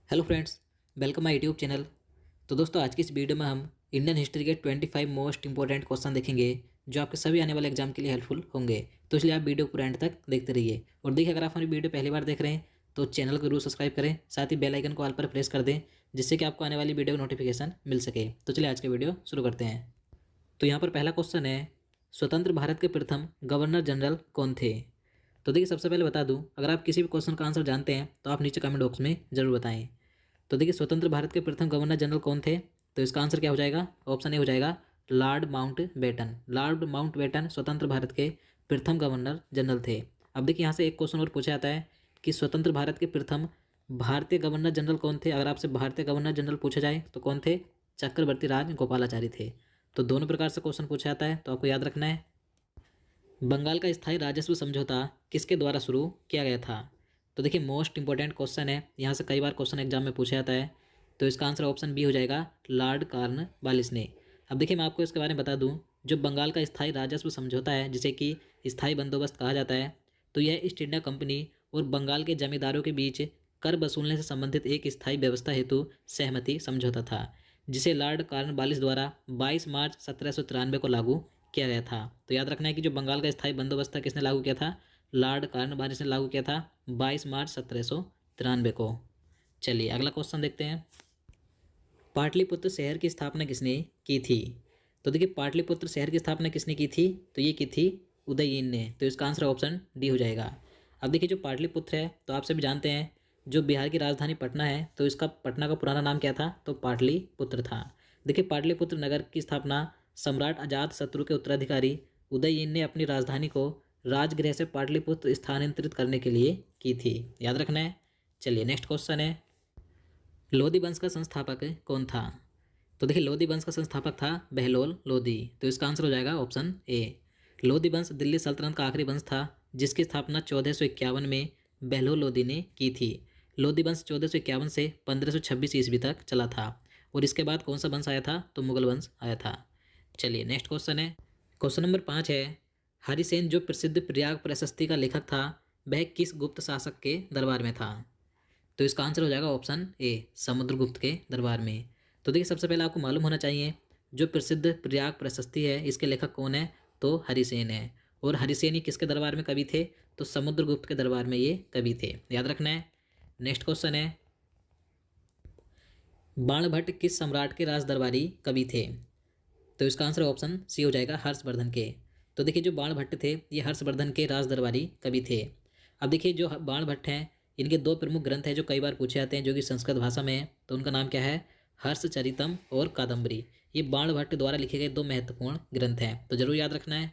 Hello friends, welcome my YouTube channel. तो दोस्तों, आज की इस वीडियो में हम इंडियन हिस्ट्री के 25 मोस्ट इंपॉर्टेंट क्वेश्चन देखेंगे जो आपके सभी आने वाले एग्जाम के लिए हेल्पफुल होंगे। तो इसलिए आप वीडियो को एंड तक देखते रहिए। और देखिए, अगर आप हमारी वीडियो पहली बार देख रहे हैं तो चैनल को जरूर सब्सक्राइब करें, साथ ही बेल आइकन को ऑल पर प्रेस कर दें जिससे कि आपको आने वाली वीडियो का नोटिफिकेशन मिल सके। तो चलिए आज का वीडियो शुरू करते हैं। तो यहाँ पर पहला क्वेश्चन है, स्वतंत्र भारत के प्रथम गवर्नर जनरल कौन थे? तो देखिए, सबसे पहले बता दूं, अगर आप किसी भी क्वेश्चन का आंसर जानते हैं तो आप नीचे कमेंट बॉक्स में जरूर बताएं। तो देखिए, स्वतंत्र भारत के प्रथम गवर्नर जनरल कौन थे? तो इसका आंसर क्या हो जाएगा? ऑप्शन ए हो जाएगा लॉर्ड माउंटबेटन। लॉर्ड माउंटबेटन स्वतंत्र भारत के प्रथम गवर्नर जनरल थे। अब देखिए, यहाँ से एक क्वेश्चन और पूछा जाता है कि स्वतंत्र भारत के प्रथम भारतीय गवर्नर जनरल कौन थे। अगर आपसे भारतीय गवर्नर जनरल पूछा जाए तो कौन थे? चक्रवर्ती राज गोपालाचारी थे। तो दोनों प्रकार से क्वेश्चन पूछा जाता है, तो आपको याद रखना है। बंगाल का स्थायी राजस्व समझौता किसके द्वारा शुरू किया गया था? तो देखिए, मोस्ट इंपॉर्टेंट क्वेश्चन है, यहाँ से कई बार क्वेश्चन एग्जाम में पूछा जाता है। तो इसका आंसर ऑप्शन बी हो जाएगा, लॉर्ड कॉर्नवालिस ने। अब देखिए, मैं आपको इसके बारे में बता दूं, जो बंगाल का स्थायी राजस्व समझौता है, जिसे कि स्थायी बंदोबस्त कहा जाता है, तो यह ईस्ट इंडिया कंपनी और बंगाल के जमींदारों के बीच कर वसूलने से संबंधित एक स्थायी व्यवस्था हेतु सहमति समझौता था, जिसे लॉर्ड कॉर्नवालिस द्वारा 22 मार्च 1793 को लागू किया गया था। तो याद रखना है कि जो बंगाल का स्थायी बंदोबस्त था, किसने लागू किया था? लॉर्ड कॉर्नवालिस ने लागू किया था 22 मार्च 1793 को। चलिए अगला क्वेश्चन देखते हैं। पाटलिपुत्र शहर की स्थापना किसने की थी? तो देखिए, पाटलिपुत्र शहर की स्थापना किसने की थी? तो ये की थी उदयन ने। तो इसका आंसर ऑप्शन डी हो जाएगा। अब देखिए, जो पाटलिपुत्र है, तो आप सभी जानते हैं जो बिहार की राजधानी पटना है, तो इसका पटना का पुराना नाम क्या था? तो पाटलिपुत्र था। देखिए, पाटलिपुत्र नगर की स्थापना सम्राट अजात शत्रु के उत्तराधिकारी उदयन ने अपनी राजधानी को राजगृह से पाटलिपुत्र स्थानांतरित करने के लिए की थी। याद रखना है। चलिए नेक्स्ट क्वेश्चन है, लोधी वंश का संस्थापक कौन था? तो देखिए, लोधी वंश का संस्थापक था बहलोल लोधी। तो इसका आंसर हो जाएगा ऑप्शन ए। लोधी वंश दिल्ली सल्तनत का आखिरी वंश था जिसकी स्थापना 1451 में बहलोल लोधी ने की थी। लोधी वंश 1451 से 1526 ईस्वी तक चला था। और इसके बाद कौन सा वंश आया था? तो मुगल वंश आया था। चलिए नेक्स्ट क्वेश्चन है, क्वेश्चन नंबर 5 है, हरिसेन जो प्रसिद्ध प्रयाग प्रशस्ति का लेखक था, वह किस गुप्त शासक के दरबार में था? तो इसका आंसर हो जाएगा ऑप्शन ए, समुद्रगुप्त के दरबार में। तो देखिए, सबसे पहले आपको मालूम होना चाहिए जो प्रसिद्ध प्रयाग प्रशस्ति है, इसके लेखक कौन है? तो हरिसेन है। और हरिसेन ही किसके दरबार में कवि थे? तो समुद्रगुप्त के दरबार में ये कवि थे। याद रखना है। नेक्स्ट क्वेश्चन है, बाणभट्ट किस सम्राट के राज दरबारी कवि थे? तो इसका आंसर ऑप्शन सी हो जाएगा, हर्षवर्धन के। तो देखिए, जो बाणभट्ट थे, ये हर्षवर्धन के राज दरबारी कवि थे। अब देखिए, जो बाणभट्ट हैं, इनके दो प्रमुख ग्रंथ हैं जो कई बार पूछे जाते हैं, जो कि संस्कृत भाषा में है। तो उनका नाम क्या है? हर्षचरितम और कादम्बरी। ये बाणभट्ट द्वारा लिखे गए दो महत्वपूर्ण ग्रंथ हैं, तो जरूर याद रखना है।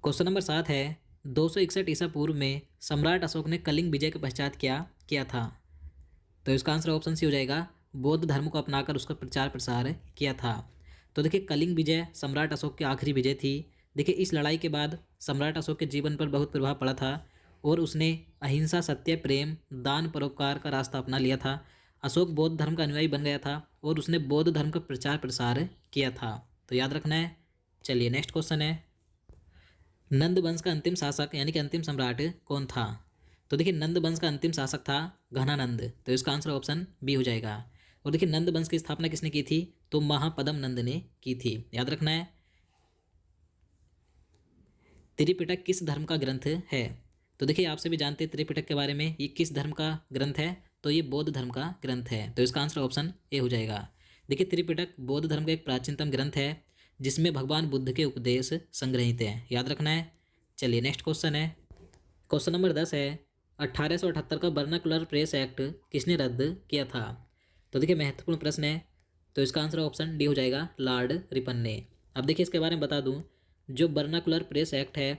क्वेश्चन नंबर 7 है, 261 ईसा पूर्व में सम्राट अशोक ने कलिंग विजय के पश्चात क्या किया था? तो इसका आंसर ऑप्शन सी हो जाएगा, बौद्ध धर्म को अपनाकर उसका प्रचार प्रसार किया था। तो देखिए, कलिंग विजय सम्राट अशोक की आखिरी विजय थी। देखिए, इस लड़ाई के बाद सम्राट अशोक के जीवन पर बहुत प्रभाव पड़ा था और उसने अहिंसा, सत्य, प्रेम, दान, परोपकार का रास्ता अपना लिया था। अशोक बौद्ध धर्म का अनुयायी बन गया था और उसने बौद्ध धर्म का प्रचार प्रसार किया था। तो याद रखना है। चलिए नेक्स्ट क्वेश्चन है, नंद वंश का अंतिम शासक यानी कि अंतिम सम्राट कौन था? तो देखिए, नंद वंश का अंतिम शासक था घनानंद। तो इसका आंसर ऑप्शन बी हो जाएगा। और देखिए, नंद वंश की स्थापना किसने की थी? तो महापद्म नंद ने की थी। याद रखना है। त्रिपिटक किस धर्म का ग्रंथ है? तो देखिए, आपसे भी जानते हैं त्रिपिटक के बारे में, ये किस धर्म का ग्रंथ है? तो ये बौद्ध धर्म का ग्रंथ है। तो इसका आंसर ऑप्शन ए हो जाएगा। देखिए, त्रिपिटक बौद्ध धर्म का एक प्राचीनतम ग्रंथ है जिसमें भगवान बुद्ध के उपदेश संग्रहित हैं। याद रखना है। चलिए नेक्स्ट क्वेश्चन है, क्वेश्चन नंबर 10 है, 1878 का बर्नाकुलर प्रेस एक्ट किसने रद्द किया था? तो देखिए, महत्वपूर्ण प्रश्न है। तो इसका आंसर ऑप्शन डी हो जाएगा, लॉर्ड रिपन ने। अब देखिए, इसके बारे में बता दूं, जो बर्नाकुलर प्रेस एक्ट है,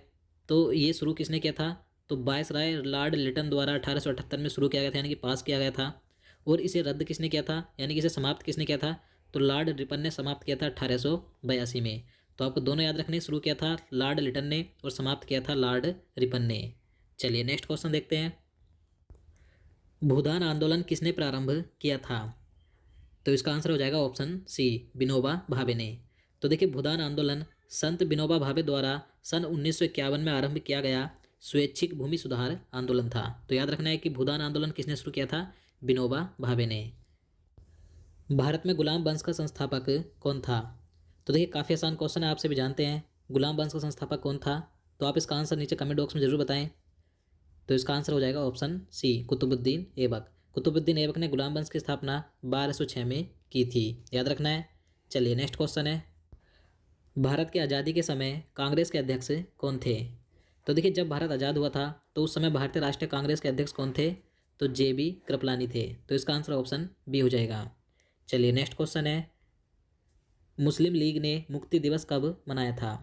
तो ये शुरू किसने किया था? तो वायसराय लॉर्ड लिटन द्वारा 1878 में शुरू किया गया था, यानी कि पास किया गया था। और इसे रद्द किसने किया था, यानी कि इसे समाप्त किसने किया था? तो लॉर्ड रिपन ने समाप्त किया था 1882 में। तो आपको दोनों याद रखने, शुरू किया था लॉर्ड लिटन ने और समाप्त किया था लॉर्ड रिपन ने। चलिए नेक्स्ट क्वेश्चन देखते हैं, भूदान आंदोलन किसने प्रारंभ किया था? तो इसका आंसर हो जाएगा ऑप्शन सी, विनोबा भावे ने। तो देखिए, भूदान आंदोलन संत विनोबा भावे द्वारा सन 1951 में आरंभ किया गया स्वैच्छिक भूमि सुधार आंदोलन था। तो याद रखना है कि भूदान आंदोलन किसने शुरू किया था? विनोबा भावे ने। भारत में गुलाम वंश का संस्थापक कौन था? तो देखिए काफ़ी आसान क्वेश्चन है, आपसे भी जानते हैं। गुलाम वंश का संस्थापक कौन था? तो आप इसका आंसर नीचे कमेंट बॉक्स में जरूर बताएं। तो इसका आंसर हो जाएगा ऑप्शन सी, कुतुबुद्दीन ऐबक। कुतुबुद्दीन ऐबक ने गुलाम वंश की स्थापना 1206 में की थी, याद रखना है। चलिए नेक्स्ट क्वेश्चन है, भारत की आज़ादी के समय कांग्रेस के अध्यक्ष कौन थे? तो देखिए जब भारत आज़ाद हुआ था तो उस समय भारतीय राष्ट्रीय कांग्रेस के अध्यक्ष कौन थे? तो JB कृपलानी थे। तो इसका आंसर ऑप्शन बी हो जाएगा। चलिए नेक्स्ट क्वेश्चन है, मुस्लिम लीग ने मुक्ति दिवस कब मनाया था?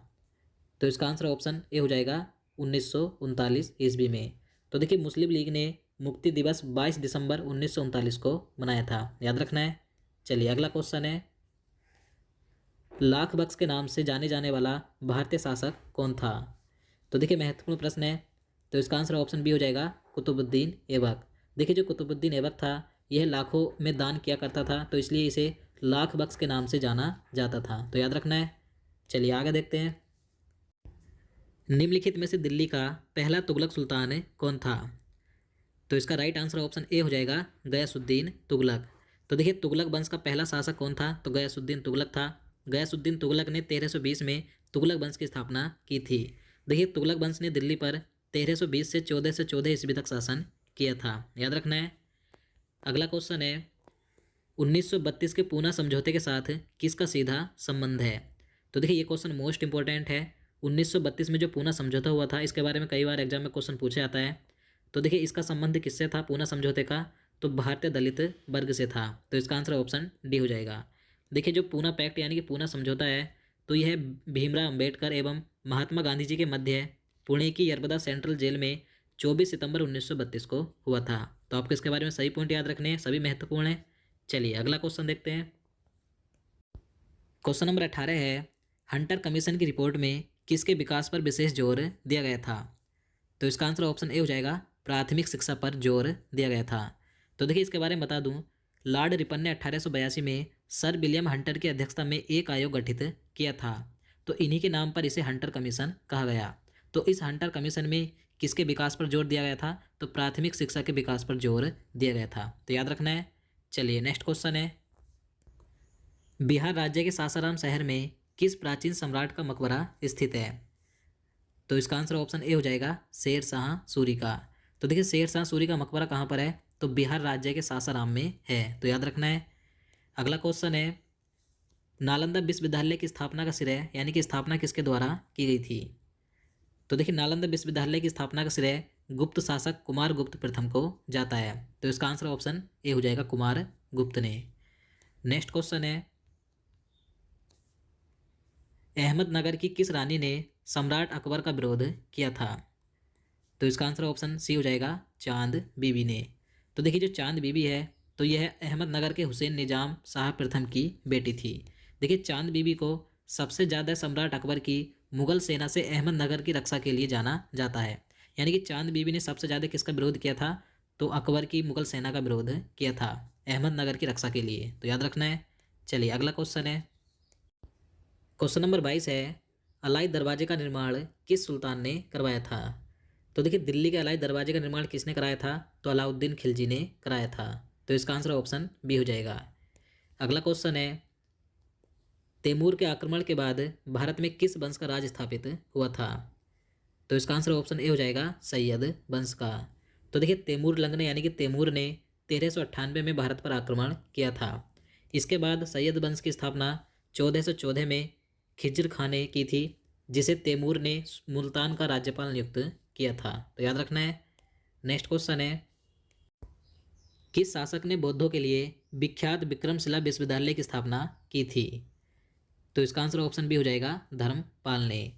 तो इसका आंसर ऑप्शन ए हो जाएगा 1939 ईस्वी में। तो देखिए मुस्लिम लीग ने मुक्ति दिवस 22 दिसंबर 1939 को मनाया था, याद रखना है। चलिए अगला क्वेश्चन है, लाख बख्श के नाम से जाने जाने वाला भारतीय शासक कौन था? तो देखिए महत्वपूर्ण प्रश्न है। तो इसका आंसर ऑप्शन बी हो जाएगा कुतुबुद्दीन ऐबक। देखिए जो कुतुबुद्दीन ऐबक था यह लाखों में दान किया करता था, तो इसलिए इसे लाख बख्श के नाम से जाना जाता था, तो याद रखना है। चलिए आगे देखते हैं, निम्नलिखित में से दिल्ली का पहला तुगलक सुल्तान कौन था? तो इसका राइट आंसर ऑप्शन ए हो जाएगा गयासुद्दीन तुगलक। तो देखिए तुगलक वंश का पहला शासक कौन था? तो गयासुद्दीन तुगलक था। गयासुद्दीन तुगलक ने 1320 में तुगलक वंश की स्थापना की थी। देखिए तुगलक वंश ने दिल्ली पर 1320 से 1414 ईस्वी तक शासन किया था, याद रखना है। अगला क्वेश्चन है, 1932 के पूना समझौते के साथ किसका सीधा संबंध है? तो देखिए ये क्वेश्चन मोस्ट इंपॉर्टेंट है। 1932 में जो पूना समझौता हुआ था इसके बारे में कई बार एग्जाम में क्वेश्चन पूछे जाता है। तो देखिए इसका संबंध किससे था पूना समझौते का? तो भारतीय दलित वर्ग से था। तो इसका आंसर ऑप्शन डी हो जाएगा। देखिए जो पूना पैक्ट यानी कि पूना समझौता है तो यह भीमराव अंबेडकर एवं महात्मा गांधी जी के मध्य पुणे की यरबदा सेंट्रल जेल में 24 सितंबर 1932 को हुआ था। तो आपको इसके बारे में सही पॉइंट याद रखने हैं, सभी महत्वपूर्ण हैं। चलिए अगला क्वेश्चन देखते हैं, क्वेश्चन नंबर 18 है, हंटर कमीशन की रिपोर्ट में किसके विकास पर विशेष जोर दिया गया था? तो इसका आंसर ऑप्शन ए हो जाएगा प्राथमिक शिक्षा पर जोर दिया गया था। तो देखिए इसके बारे में बता दूं, लॉर्ड रिपन ने 1882 में सर विलियम हंटर की अध्यक्षता में एक आयोग गठित किया था। तो इन्हीं के नाम पर इसे हंटर कमीशन कहा गया। तो इस हंटर कमीशन में किसके विकास पर जोर दिया गया था? तो प्राथमिक शिक्षा के विकास पर जोर दिया गया था, तो याद रखना है। चलिए नेक्स्ट क्वेश्चन है, बिहार राज्य के सासाराम शहर में किस प्राचीन सम्राट का मकबरा स्थित है? तो इसका आंसर ऑप्शन ए हो जाएगा शेर शाह सूरी का। तो देखिए शेर शाह सूरी का मकबरा कहाँ पर है? तो बिहार राज्य के सासाराम में है, तो याद रखना है। अगला क्वेश्चन है, नालंदा विश्वविद्यालय की स्थापना का श्रेय यानी कि स्थापना किसके द्वारा की गई थी? तो देखिए नालंदा विश्वविद्यालय की स्थापना का श्रेय गुप्त शासक कुमार गुप्त प्रथम को जाता है। तो इसका आंसर ऑप्शन ए हो जाएगा कुमार गुप्त ने। नेक्स्ट क्वेश्चन है, अहमदनगर की किस रानी ने सम्राट अकबर का विरोध किया था? तो इसका आंसर ऑप्शन सी हो जाएगा चांद बीबी ने। तो देखिए जो चांद बीबी है तो यह अहमदनगर के हुसैन निजाम शाह प्रथम की बेटी थी। देखिए चांद बीबी को सबसे ज़्यादा सम्राट अकबर की मुगल सेना से अहमदनगर की रक्षा के लिए जाना जाता है। यानी कि चांद बीबी ने सबसे ज़्यादा किसका विरोध किया था? तो अकबर की मुगल सेना का विरोध किया था अहमदनगर की रक्षा के लिए, तो याद रखना है। चलिए अगला क्वेश्चन है, क्वेश्चन नंबर 22 है, अलाई दरवाजे का निर्माण किस सुल्तान ने करवाया था? तो देखिए दिल्ली के अलाई दरवाजे का निर्माण किसने कराया था? तो अलाउद्दीन खिलजी ने कराया था। तो इसका आंसर ऑप्शन बी हो जाएगा। अगला क्वेश्चन है, तैमूर के आक्रमण के बाद भारत में किस वंश का राज स्थापित हुआ था? तो इसका आंसर ऑप्शन ए हो जाएगा सैयद वंश का। तो देखिए तैमूर लंग ने यानी कि तैमूर ने 1398 में भारत पर आक्रमण किया था। इसके बाद सैयद वंश की स्थापना 1414 में खिज्र खान ने की थी, जिसे तैमूर ने मुल्तान का राज्यपाल नियुक्त किया था, तो याद रखना है। नेक्स्ट क्वेश्चन है, किस शासक ने बौद्धों के लिए विख्यात विक्रमशिला विश्वविद्यालय की स्थापना की थी? तो इसका आंसर ऑप्शन बी हो जाएगा धर्मपाल ने।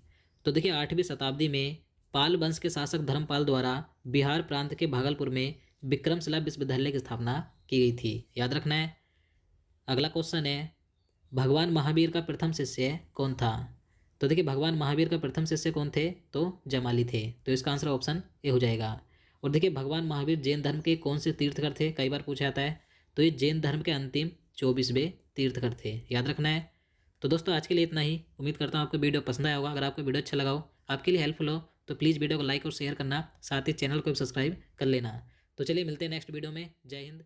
तो देखिए 8वीं शताब्दी में पाल वंश के शासक धर्मपाल द्वारा बिहार प्रांत के भागलपुर में विक्रमशिला विश्वविद्यालय की स्थापना की गई थी, याद रखना है। अगला क्वेश्चन है, भगवान महावीर का प्रथम शिष्य कौन था? तो देखिए भगवान महावीर का प्रथम शिष्य कौन थे? तो जमाली थे। तो इसका आंसर ऑप्शन ए हो जाएगा। और देखिए भगवान महावीर जैन धर्म के कौन से तीर्थकर थे? कई बार पूछा जाता है। तो ये जैन धर्म के अंतिम 24वें तीर्थकर थे, याद रखना है। तो दोस्तों आज के लिए इतना ही। उम्मीद करता हूँ आपको वीडियो पसंद आया होगा। अगर आपको वीडियो अच्छा लगा हो, आपके लिए हेल्पफुल हो, तो प्लीज़ वीडियो को लाइक और शेयर करना, साथ ही चैनल को भी सब्सक्राइब कर लेना। तो चलिए मिलते हैं नेक्स्ट वीडियो में। जय हिंद।